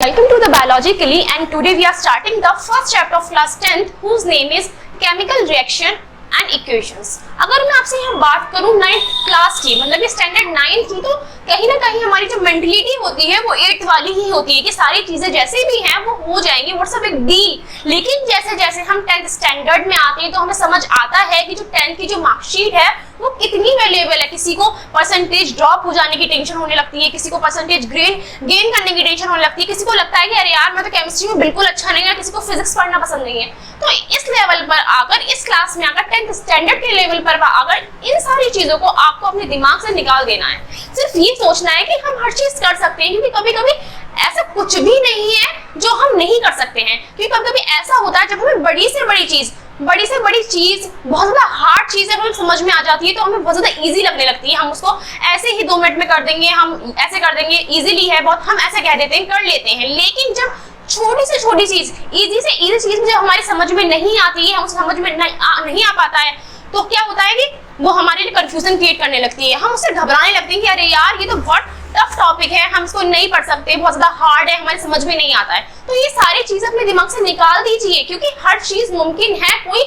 Welcome to the Biologically, and today we are starting the first chapter of class 10th whose name is Chemical Reaction and Equations। अगर मैं आपसे यहाँ बात करूँ 9th class की, मतलब ये स्टैंडर्ड 9 की, तो कहीं ना कहीं हमारी जो मेंटलिटी होती है वो 8th वाली ही होती है कि सारी चीजें जैसे भी हैं वो हो जाएंगी, व्हाट्स अ बिग डील। लेकिन जैसे जैसे हम 10th स्टैंडर्ड में आते हैं तो हमें समझ आता है कि जो 10th की जो मार्कशीट है वो कितनी वैल्यूएबल है। किसी को परसेंटेज ड्रॉप हो जाने की टेंशन होने लगती है, किसी को परसेंटेज गेन करने की टेंशन होने लगती है, किसी को लगता है कि अरे यार मैं तो केमिस्ट्री में बिल्कुल अच्छा नहीं है, किसी को फिजिक्स पढ़ना पसंद नहीं है। तो इस लेवल पर आकर, इस क्लास में आकर, 10th स्टैंडर्ड के लेवल पर आकर इन सारी चीजों को आपको अपने दिमाग से निकाल देना है। सिर्फ ये सोचना है कि हम हर चीज कर सकते हैं, क्योंकि कभी कभी ऐसा कुछ भी नहीं है जो हम नहीं कर सकते हैं। क्योंकि कभी कभी ऐसा होता है जब हमें बड़ी से बड़ी चीज बहुत ज्यादा हार्ड चीज हमें समझ में आ जाती है तो हमें बहुत ज्यादा इजी लगने लगती है। हम उसको ऐसे ही 2 मिनट में कर देंगे, हम ऐसे कर देंगे, इजीली है बहुत, हम ऐसे कह देते हैं, कर लेते हैं। लेकिन जब छोटी से छोटी चीज, इजी से इजी चीज जब हमारी समझ में नहीं आती है, हम समझ में नहीं आ पाता है, तो क्या होता है कि वो हमारे लिए कंफ्यूजन क्रिएट करने लगती है। हम उससे घबराने लगते हैं कि अरे यार ये तो बहुत टफ टॉपिक है, हम इसको नहीं पढ़ सकते, बहुत ज्यादा हार्ड है, हमारे समझ में नहीं आता है। तो ये सारी चीजें अपने दिमाग से निकाल दीजिए, क्योंकि हर चीज मुमकिन है, कोई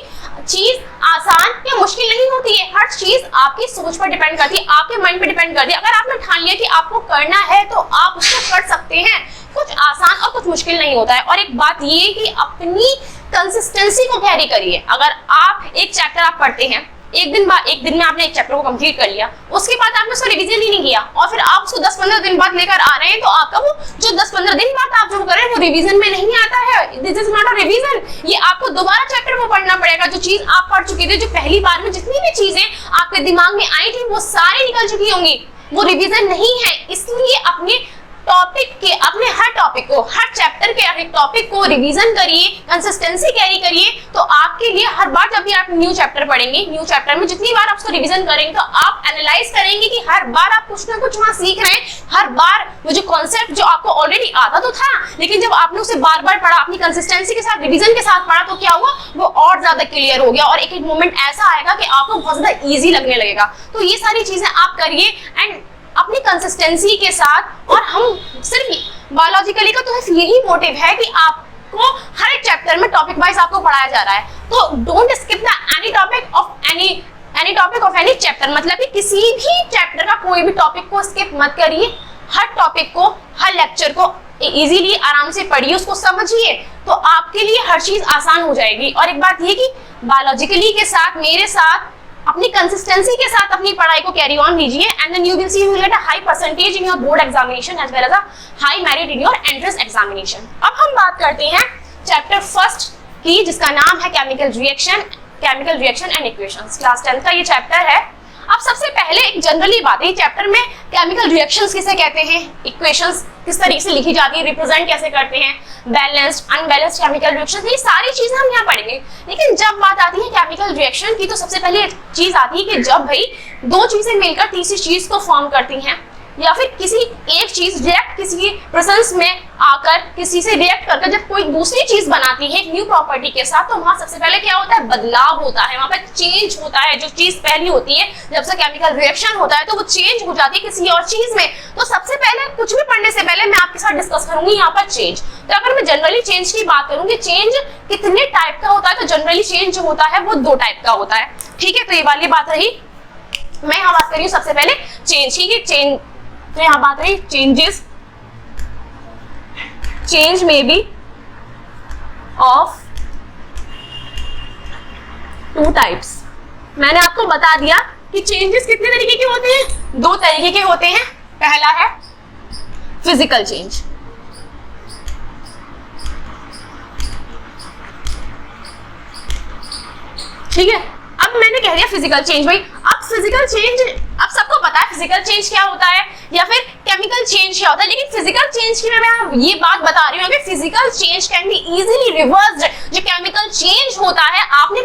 चीज आसान या मुश्किल नहीं होती है। हर चीज आपकी सोच पर डिपेंड करती है, आपके माइंड पर डिपेंड करती है। अगर आपने ठान लिया कि आपको करना है तो आप उसको कर सकते हैं। कुछ आसान और कुछ मुश्किल नहीं होता है। और एक बात ये कि अपनी कंसिस्टेंसी को कैरी करिए। अगर आप एक चैप्टर आप पढ़ते हैं, एक दिन में आपने एक चैप्टर को कंप्लीट कर लिया, उसके बाद आपने उसको रिवीजन ही नहीं किया और फिर आप उसको 10-15 दिन बाद लेकर आ रहे हैं, तो आपका वो जो 10-15 दिन बाद आप जो कर रहे हैं वो रिवीजन में नहीं आता है। This is not a revision. ये आपको दोबारा चैप्टर वो पढ़ना पड़ेगा। जो चीज आप पढ़ चुके थे, जो पहली बार में जितनी भी चीजें आपके दिमाग में आई थी वो सारी निकल चुकी होंगी, वो रिवीजन नहीं है। इसलिए अपने टॉपिक के, अपने हर टॉपिक को, हर चैप्टर के हर एक टॉपिक को रिवीजन करिए, कंसिस्टेंसी कैरी करिए। तो आपके लिए हर बार जब भी आप न्यू चैप्टर पढ़ेंगे, न्यू चैप्टर में जितनी बार आप उसको रिवीजन करेंगे तो आप एनालाइज करेंगे कि हर बार आप कुछ ना कुछ वहां सीख रहे हैं। हर बार वो जो कॉन्सेप्ट जो आपको ऑलरेडी आता तो था, लेकिन जब आपने उसे बार बार पढ़ा, अपनी कंसिस्टेंसी के साथ, रिवीजन के साथ पढ़ा, तो क्या हुआ, वो और ज्यादा क्लियर हो गया और एक एक मोमेंट ऐसा आएगा कि आपको बहुत ज्यादा ईजी लगने लगेगा। तो ये सारी चीजें आप करिए एंड अपनी कंसिस्टेंसी के साथ। और हम सिर्फ बायोलॉजिकली का तो सिर्फ यही मोटिव है कि आपको हर एक चैप्टर में टॉपिक वाइज आपको पढ़ाया जा रहा है। तो don't skip the any topic of any chapter, मतलब कि किसी भी चैप्टर का कोई भी टॉपिक को स्किप मत करिए। हर टॉपिक को, हर लेक्चर को इजीली आराम से पढ़िए, उसको समझिए, तो आपके लिए हर चीज आसान हो जाएगी। और एक बात ये कि बायोलॉजिकली के साथ, मेरे साथ, अपनी कंसिस्टेंसी के साथ अपनी पढ़ाई को कैरी ऑन लीजिए, and then you will see you will get a high percentage in your board examination as well as a high merit in your entrance examination. अब हम बात करते हैं चैप्टर फर्स्ट की, जिसका नाम है chemical reaction and equations. Class 10 का ये चैप्टर है। अब सबसे पहले एक जनरली बात है, चैप्टर में केमिकल रिएक्शंस किसे कहते हैं, इक्वेशंस किस तरीके से लिखी जाती है, रिप्रेजेंट कैसे करते हैं, बैलेंस्ड अनबैलेंस्ड केमिकल रिएक्शंस, ये सारी चीजें हम यहाँ पढ़ेंगे। लेकिन जब बात आती है केमिकल रिएक्शन की, तो सबसे पहले चीज आती है कि जब भाई दो चीजें मिलकर तीसरी चीज को फॉर्म करती हैं, या फिर किसी एक चीज डायरेक्ट किसी प्रेजेंस में आकर, किसी से रिएक्ट करके जब कोई दूसरी चीज बनाती है एक न्यू प्रॉपर्टी के साथ, तो वहां सबसे पहले क्या होता है, बदलाव होता है, वहां पर चेंज होता है। जो चीज पहली होती है, जब से केमिकल रिएक्शन होता है तो वो चेंज हो जाती है किसी और चीज में। तो सबसे पहले, कुछ भी पढ़ने से पहले मैं आपके साथ डिस्कस करूंगी यहाँ पर चेंज। तो अगर मैं जनरली चेंज की बात करूंगी, चेंज कितने टाइप का होता है, तो जनरली चेंज जो होता है वो 2 टाइप का होता है। ठीक है, तो ये वाली बात रही। मैं यहाँ बात कर रही हूँ सबसे पहले चेंज की। तो यहाँ बात रही चेंज में बी ऑफ 2 टाइप्स। मैंने आपको बता दिया कि चेंजेस कितने तरीके के होते हैं, 2 तरीके के होते हैं। पहला है फिजिकल चेंज, ठीक है। अब मैंने कह दिया फिजिकल चेंज, भाई अब फिजिकल चेंज, अब सबको पता है फिजिकल चेंज क्या होता है या फिर केमिकल चेंज क्या होता है। लेकिन फिजिकल चेंज की मैं ये बात बता रही हूँ कि physical change can be easily reversed. जो केमिकल चेंज होता है, आपने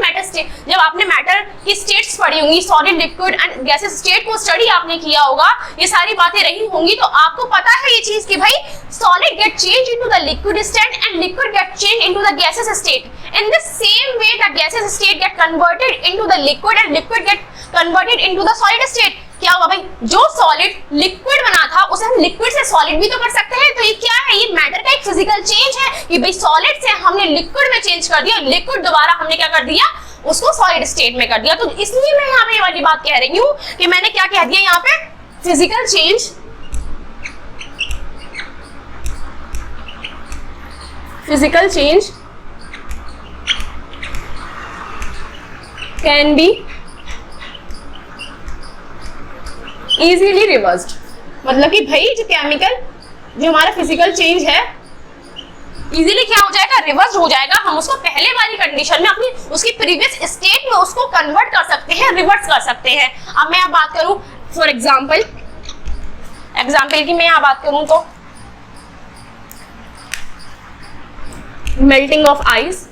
जब आपने मैटर की स्टेट्स पढ़ी होंगी, solid, liquid and gases state को स्टडी आपने किया होगा, ये सारी बातें रही होंगी, तो आपको पता है ये चीज कि भाई solid get change into the liquid state and liquid get change into the gases state. In the same way, the gaseous state get converted into the liquid and liquid get converted into the solid state. क्या हुआ भाई, जो solid liquid बना था उसे हम liquid से solid भी तो कर सकते हैं। तो ये क्या है, ये मैटर का एक फिजिकल चेंज है कि भाई सॉलिड से हमने लिक्विड में चेंज कर दिया, लिक्विड दोबारा हमने क्या कर दिया, उसको सॉलिड स्टेट में कर दिया। तो इसलिए मैं यहाँ पे ये वाली बात कह रही हूँ कि मैंने क्या कह दिया यहाँ पे, physical change, physical change can be easily reversed. मतलब कि भाई जो केमिकल, जो हमारा फिजिकल चेंज है इजीली क्या हो जाएगा, रिवर्स हो जाएगा। हम उसको पहले वाली कंडीशन में अपनी उसकी प्रीवियस स्टेट में उसको कन्वर्ट कर सकते हैं, रिवर्स कर सकते हैं। अब मैं यहाँ बात करूं फॉर एग्जाम्पल की मैं यहाँ बात करूं तो melting of ice,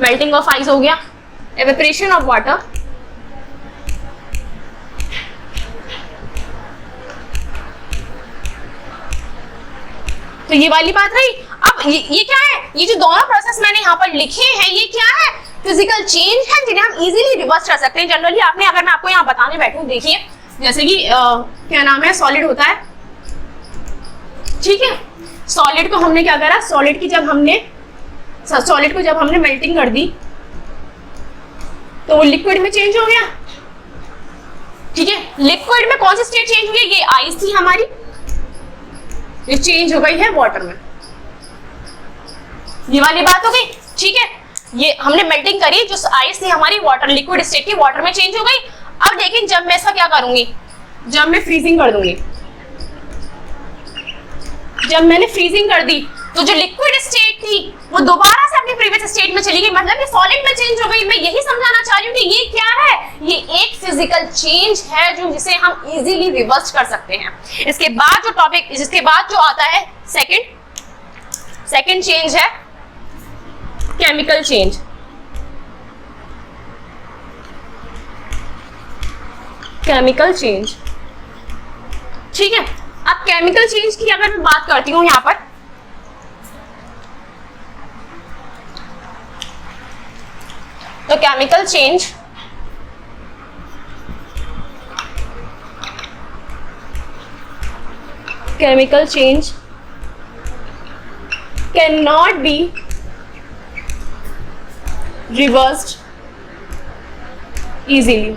melting of ice हो गया, evaporation of water, तो ये वाली बात रही। अब ये क्या है, ये जो दोनों प्रोसेस मैंने यहाँ पर लिखे हैं ये क्या है, फिजिकल चेंज है जिन्हें हम इजीली रिवर्स कर सकते हैं। जनरली आपने, अगर मैं आपको यहाँ बताने बैठूं, देखिए जैसे कि क्या नाम है, सॉलिड होता है, ठीक है। सॉलिड को हमने क्या करा, सॉलिड को जब हमने मेल्टिंग कर दी तो वो लिक्विड में चेंज हो गया, ठीक है। लिक्विड में कौन सी स्टेट चेंज हुई है, ये आइस थी हमारी, ये चेंज हो गई है वाटर में, ये वाली बात हो गई, ठीक है। ये हमने मेल्टिंग करी, जो आइस थी हमारी वाटर, लिक्विड स्टेट की वाटर में चेंज हो गई। अब लेकिन जब मैं इसका क्या करूंगी, जब मैं फ्रीजिंग कर दूंगी, जब मैंने फ्रीजिंग कर दी तो जो लिक्विड स्टेट थी वो दोबारा से अपनी प्रीवियस स्टेट में चली गई, मतलब ये सॉलिड में चेंज हो गई। मैं यही समझाना चाह रही हूँ कि ये क्या है, ये एक फिजिकल चेंज है जो जिसे हम इजीली रिवर्स कर सकते हैं। इसके बाद जो टॉपिक, इसके बाद जो आता है सेकंड चेंज है केमिकल चेंज। केमिकल चेंज, ठीक है। अब केमिकल चेंज की अगर मैं बात करती हूँ यहाँ पर, तो chemical change can not be reversed easily.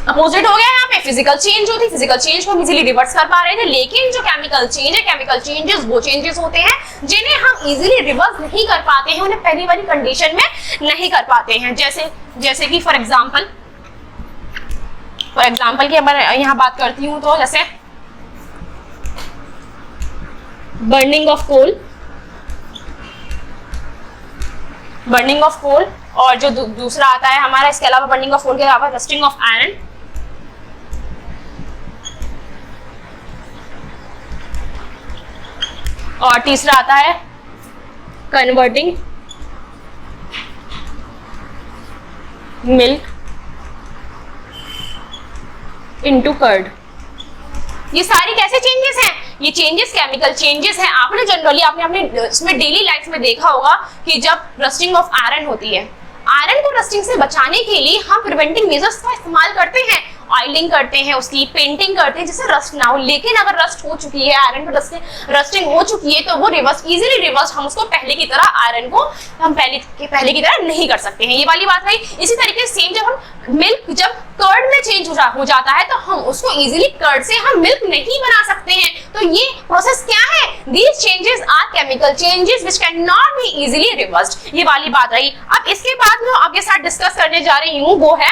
Opposite हो गया यहाँ पे, फिजिकल चेंज जो थी, फिजिकल चेंज को हम इजीली रिवर्स कर पा रहे थे, लेकिन जो केमिकल चेंज है, केमिकल चेंजेस वो चेंजेस होते हैं जिन्हें हम इजीली रिवर्स नहीं कर पाते हैं, उन्हें पहली वाली कंडीशन में नहीं कर पाते हैं। जैसे कि फॉर एग्जांपल की मैं यहाँ बात करती हूँ तो जैसे बर्निंग ऑफ कोल, और जो दूसरा आता है हमारा, इसके अलावा बर्निंग ऑफ कोल के अलावा रस्टिंग ऑफ आयरन, और तीसरा आता है कन्वर्टिंग मिल्क इनटू कर्ड। ये सारी कैसे चेंजेस हैं, ये चेंजेस केमिकल चेंजेस हैं। आपने जनरली आपने इसमें डेली लाइफ में देखा होगा कि जब रस्टिंग ऑफ आयरन होती है, आयरन को रस्टिंग से बचाने के लिए हम प्रिवेंटिंग मेजर्स का इस्तेमाल करते हैं, ऑयलिंग करते हैं, उसकी पेंटिंग करते हैं जिससे रस्ट ना हो। लेकिन अगर रस्ट हो चुकी है, आयरन पर रस्टिंग हो चुकी है, तो वो इजीली रिवर्स हम उसको पहले की तरह आयरन को हम पहले की तरह नहीं कर सकते हैं। ये वाली बात है। इसी तरीके से सेम जब हम मिल्क जब कर्ड में चेंज हो जाता है तो हम उसको इजीली कर्ड से हम मिल्क नहीं बना सकते हैं। तो ये प्रोसेस क्या है, these changes are chemical changes which can not be easily reversed. ये वाली बात रही। अब इसके बाद मैं आपके साथ डिस्कस करने जा रही हूँ वो है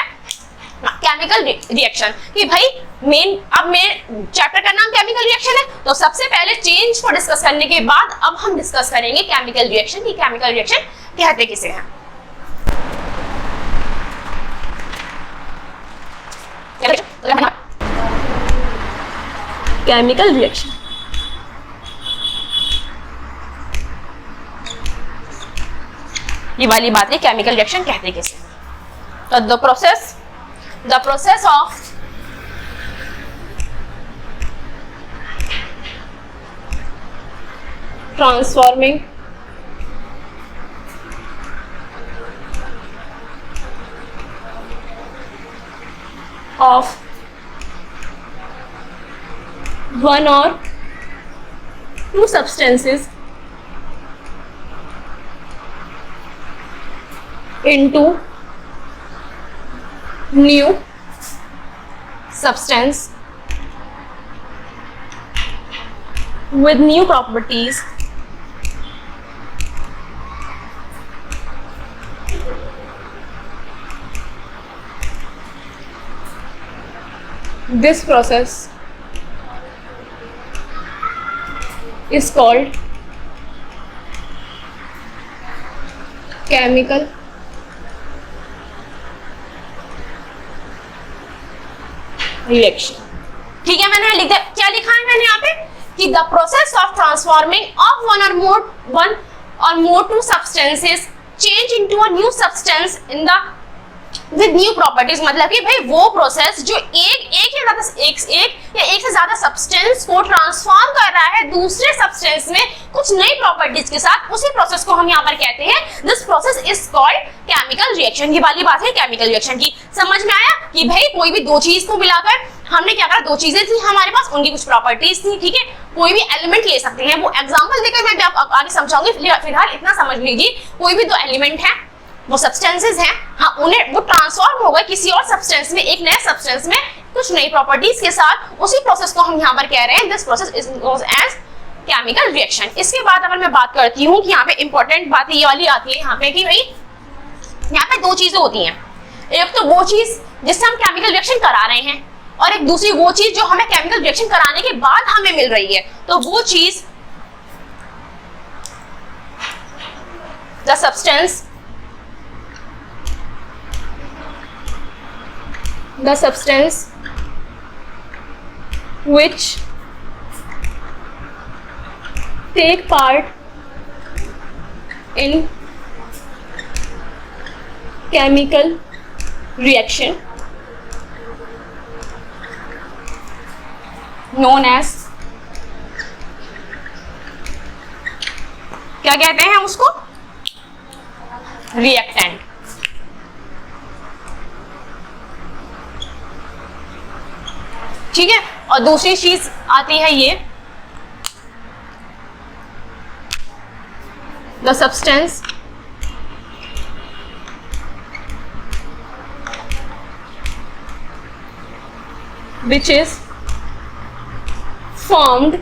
केमिकल रिएक्शन। कि भाई मेन चैप्टर का नाम केमिकल रिएक्शन है, तो सबसे पहले चेंज को डिस्कस करने के बाद अब हम डिस्कस करेंगे केमिकल रिएक्शन की केमिकल रिएक्शन कहते किसे हैं। केमिकल रिएक्शन ये वाली बात है, केमिकल रिएक्शन कहते किसे। तो the process of transforming one or two substances into new substance with new properties this process is called chemical reaction. ठीक है, मैंने लिख दिया, क्या लिखा है मैंने यहाँ पे कि the process of transforming of one or more two substances change into a new substance in the with new properties, मतलब कि भाई वो प्रोसेस जो एक या से ज्यादा सब्सटेंस को ट्रांसफॉर्म कर रहा है दूसरे सब्सटेंस में कुछ नई प्रॉपर्टीज के साथ, उसी प्रोसेस को हम यहाँ पर कहते हैं this process is called chemical reaction. ये वाली बात है केमिकल रिएक्शन की। समझ में आया कि भाई कोई भी दो चीज को मिलाकर हमने क्या करा, दो चीजें थी हमारे पास, उनकी कुछ प्रॉपर्टीज थी, ठीक है, कोई भी एलिमेंट ले सकते हैं, वो एग्जांपल देकर मैं आप आगे समझाऊंगी। फिलहाल इतना समझ लीजिए, कोई भी दो एलिमेंट है, वो सब्सटेंसेस हैं, हाँ, उन्हें वो ट्रांसफॉर्म हो गए किसी और सब्सटेंस में, एक नए सब्सटेंस में कुछ नई प्रॉपर्टीज के साथ, उसी प्रोसेस को हम यहाँ पर कह रहे हैं this process is known as chemical reaction. इसके बाद अगर मैं बात करती हूँ कि यहाँ पे इंपॉर्टेंट बात ये वाली आती है यहाँ पे कि भाई यहाँ पे दो चीजें होती हैं, एक तो वो चीज जिससे हम केमिकल रिएक्शन करा रहे हैं और एक दूसरी वो चीज जो हमें केमिकल रिएक्शन कराने के बाद हमें मिल रही है। तो वो चीज the substance which take part in chemical reaction known as, क्या कहते हैं उसको, रिएक्टेंट। ठीक है, और दूसरी चीज आती है ये the substance which is formed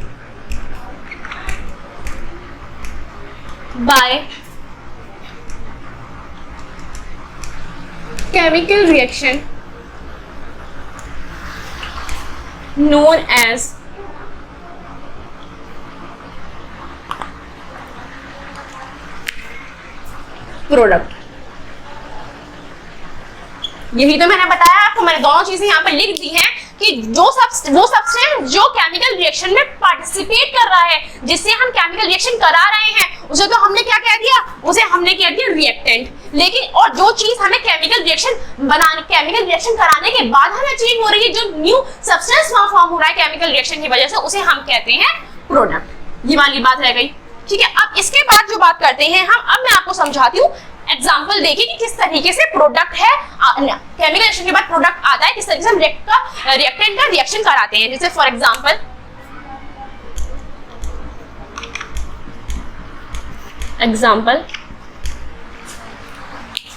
by chemical reaction known as product. यही तो मैंने बताया आपको, मैंने दोनों चीजें यहाँ पे लिख दी हैं कि वो सब्सटेंस जो केमिकल रिएक्शन में पार्टिसिपेट कर रहा है, जिससे हम केमिकल रिएक्शन करा रहे हैं, उसे तो हमने क्या कह दिया, उसे हमने कह दिया रिएक्टेंट। लेकिन और जो चीज हमें केमिकल रिएक्शन कराने के बाद हमें अचीव हो रही है, जो न्यू सब्सटेंस फॉर्म हो रहा है केमिकल रिएक्शन की वजह से, उसे हम कहते हैं प्रोडक्ट। ये वाली बात रह गई, ठीक है। अब इसके बाद जो बात करते हैं हम, अब मैं आपको समझाती हूँ एग्जाम्पल देखिए कि किस तरीके से प्रोडक्ट है, केमिकल रिएक्शन के बाद प्रोडक्ट आता है, किस तरीके से हम रिएक्टेंट का रिएक्शन कराते हैं। जैसे फॉर एग्जाम्पल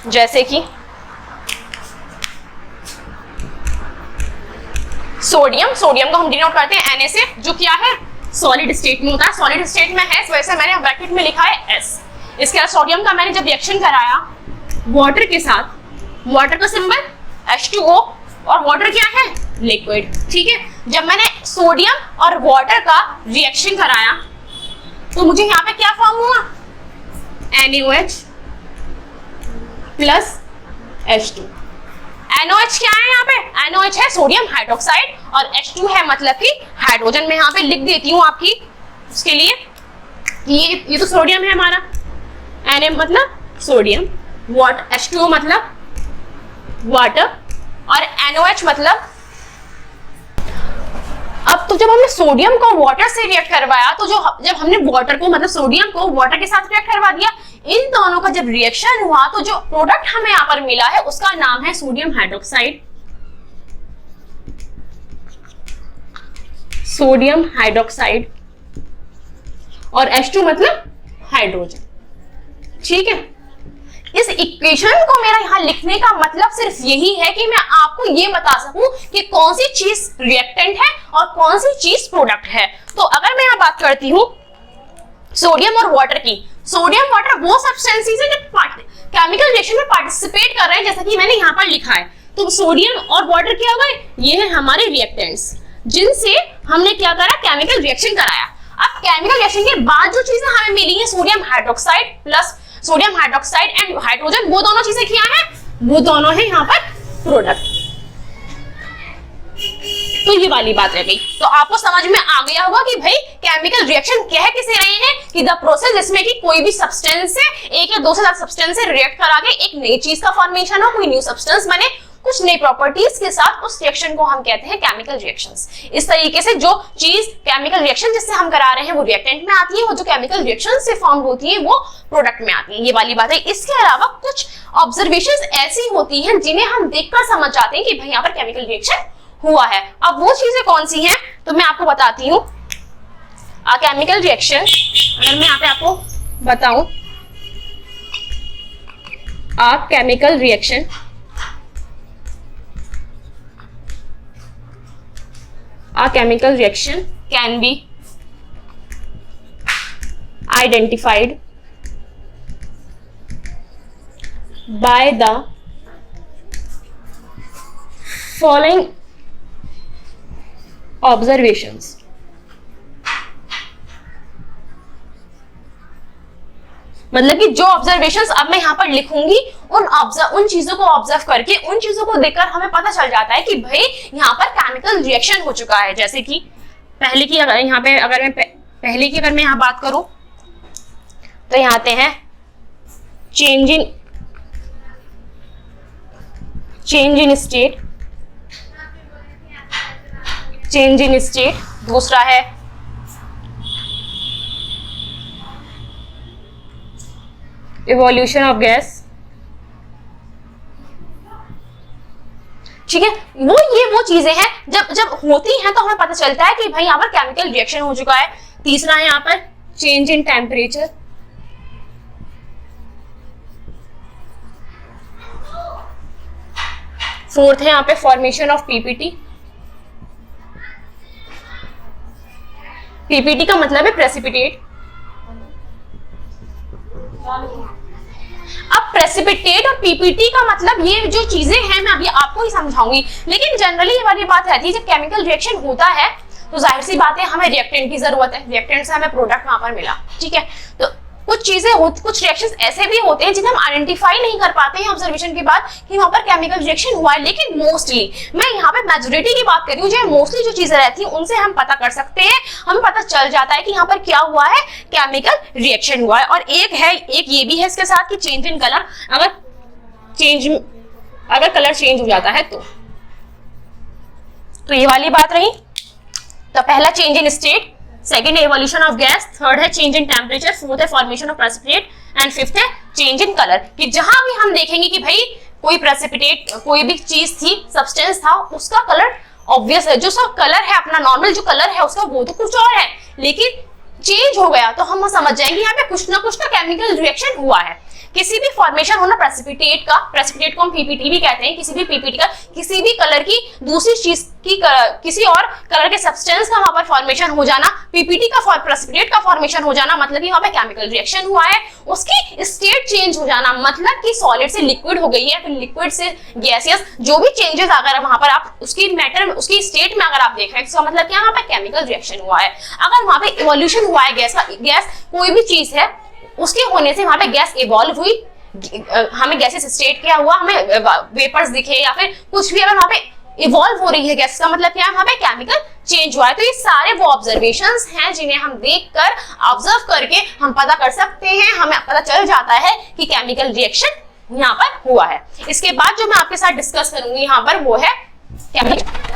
जैसे कि सोडियम को हम डिनोट करते हैं Na से, जो क्या है, सॉलिड स्टेट में होता है। सॉलिड स्टेट में है, वैसे मैंने ब्रैकेट में लिखा है S। इसके बाद सोडियम का मैंने जब रिएक्शन कराया वाटर के साथ, वाटर का सिंबल H2O, और वाटर क्या है, लिक्विड, ठीक है। जब मैंने सोडियम और वाटर का रिएक्शन कराया तो मुझे यहाँ पे क्या फॉर्म हुआ, NaOH प्लस H2। NaOH क्या है यहाँ पे, NaOH है सोडियम हाइड्रोक्साइड, और H2 है मतलब कि हाइड्रोजन। मैं यहाँ पे लिख देती हूँ आपकी उसके लिए, ये तो सोडियम है हमारा, Na मतलब सोडियम, H2O मतलब वाटर, और NaOH मतलब, अब तो जब हमने सोडियम को वाटर से रिएक्ट करवाया, तो जब हमने वाटर को मतलब सोडियम को वाटर के साथ रिएक्ट करवा दिया, इन दोनों का जब रिएक्शन हुआ तो जो प्रोडक्ट हमें यहाँ पर मिला है उसका नाम है सोडियम हाइड्रोक्साइड। सोडियम हाइड्रोक्साइड और H2 मतलब हाइड्रोजन। ठीक है, इस इक्वेशन को मेरा यहां लिखने का मतलब सिर्फ यही है कि मैं आपको ये बता सकूं कि कौन सी चीज रिएक्टेंट है और कौन सी चीज प्रोडक्ट है। तो अगर मैं यहां बात करती हूं सोडियम और वाटर की, सोडियम वाटर वो सब्सटेंसेस है जो केमिकल रिएक्शन में पार्टिसिपेट कर रहे हैं, जैसा कि मैंने यहां पर लिखा है। तो सोडियम और वाटर क्या हो गए, ये है हमारे रिएक्टेंट्स जिनसे हमने क्या करा, केमिकल रिएक्शन कराया। अब केमिकल रिएक्शन के बाद जो चीजें हमें मिली है, sodium hydroxide plus sodium hydroxide and hydrogen, वो दोनों चीजें क्या है, वो दोनों है यहाँ पर प्रोडक्ट। तो ये वाली बात रह गई। तो आपको समझ में आ गया होगा कि भाई केमिकल रिएक्शन कह किसे रहे हैं कि द प्रोसेस जिसमें कि कोई भी सब्सटेंस से एक या दो से ज्यादा सब्सटेंस से रिएक्ट करा के एक नई चीज का फॉर्मेशन हो, कोई न्यू सब्सटेंस बने कुछ नई प्रॉपर्टीज के साथ, उस रिएक्शन को हम कहते हैं केमिकल रिएक्शंस। इस तरीके से जो चीज केमिकल रिएक्शन जिससे हम करा रहे हैं वो रिएक्टेंट में आती है, वो जो केमिकल रिएक्शन से फॉर्म होती है वो प्रोडक्ट में आती है। ये वाली बात है। इसके अलावा कुछ ऑब्जर्वेशंस ऐसी होती हैं जिन्हें हम देखकर समझ जाते हैं कि भाई यहाँ पर केमिकल रिएक्शन हुआ है। अब वो चीजें कौन सी हैं तो मैं आपको बताती हूँ। केमिकल रिएक्शन, अगर मैं यहाँ पे आपको बताऊं, chemical reaction a chemical reaction can be identified by the following observations. मतलब कि जो ऑब्जर्वेशंस अब मैं यहाँ पर लिखूंगी उन चीजों को ऑब्जर्व करके, उन चीजों को देखकर हमें पता चल जाता है कि भाई यहाँ पर केमिकल रिएक्शन हो चुका है। जैसे कि पहले की अगर यहाँ पे अगर मैं यहाँ बात करूं तो यहाँ आते हैं चेंज इन स्टेट, दूसरा है इवोल्यूशन ऑफ गैस। ठीक है, वो चीजें हैं जब होती हैं तो हमें पता चलता है कि भाई यहाँ पर केमिकल रिएक्शन हो चुका है। तीसरा है यहाँ पर चेंज इन टेम्परेचर। फोर्थ है यहाँ पे फॉर्मेशन ऑफ पीपीटी। पीपीटी का मतलब है प्रेसिपिटेट। अब प्रेसिपिटेट और पीपीटी का मतलब ये जो चीजें हैं मैं अभी आपको ही समझाऊंगी, लेकिन जनरली ये वाली बात रहती है जब केमिकल रिएक्शन होता है तो जाहिर सी बात है हमें रिएक्टेंट की जरूरत है, रिएक्टेंट से हमें प्रोडक्ट वहां पर मिला। ठीक है, तो कुछ रिएक्शंस ऐसे भी होते हैं जिन्हें हम आइडेंटिफाई नहीं कर पाते हैं ऑब्जर्वेशन के बाद कि वहां पर केमिकल रिएक्शन हुआ है, लेकिन मोस्टली मैं यहाँ पे मेजॉरिटी की बात कर रही हूँ, जो मोस्टली जो चीजें रहती हैं उनसे हम पता कर सकते हैं, हमें पता चल जाता है कि यहाँ पर क्या हुआ है, केमिकल रिएक्शन हुआ है। और एक ये भी है इसके साथ कि चेंज इन कलर, अगर कलर चेंज हो जाता है तो ये वाली बात रही। तो पहला चेंज इन स्टेट, सेकेंड है इवोल्यूशन ऑफ गैस, थर्ड है चेंज इन टेम्परेचर, फोर्थ है formation of precipitate and fifth है चेंज इन कलर। कि जहां भी हम देखेंगे कि भाई कोई प्रेसिपिटेट, कोई भी चीज थी, सब्सटेंस था, उसका कलर ऑब्वियस है, जो उसका कलर है अपना नॉर्मल जो कलर है उसका वो तो कुछ और है, लेकिन चेंज हो गया तो हम समझ जाएंगे यहाँ पे कुछ ना कुछ तो केमिकल रिएक्शन हुआ है। किसी भी फॉर्मेशन होना प्रेसिपिटेट का, प्रेसिपिटेट को हम पीपीटी भी कहते हैं, किसी भी पीपीटी का किसी भी कलर की दूसरी चीज की किसी और कलर के सब्सटेंस का वहां पर फॉर्मेशन हो जाना, पीपीटी का प्रेसिपिटेट का फॉर्मेशन हो जाना, मतलब कि वहां पे केमिकल रिएक्शन हुआ है। उसकी स्टेट चेंज हो जाना मतलब कि सॉलिड से लिक्विड हो गई है, फिर लिक्विड से गैसियस, जो भी चेंजेस अगर वहां पर आप उसकी मैटर में, उसकी स्टेट में अगर आप देख रहे हैं, इसका मतलब क्या वहां पे केमिकल रिएक्शन हुआ है। अगर वहां पे इवोल्यूशन हुआ है गैस कोई भी चीज है उसके होने से वहां पे गैस इवॉल्व हुई, हमें गैसेस स्टेट क्या हुआ, हमें वेपर्स दिखे या फिर कुछ भी अगर वहां पे इवॉल्व हो रही है गैस, का मतलब क्या है वहां पे केमिकल चेंज हुआ है। तो ये सारे वो ऑब्जर्वेशंस हैं जिन्हें हम देखकर ऑब्जर्व करके हम पता कर सकते हैं, हमें पता चल जाता है कि केमिकल रिएक्शन यहाँ पर हुआ है। इसके बाद जो मैं आपके साथ डिस्कस करूंगी यहाँ पर वो है केमिकल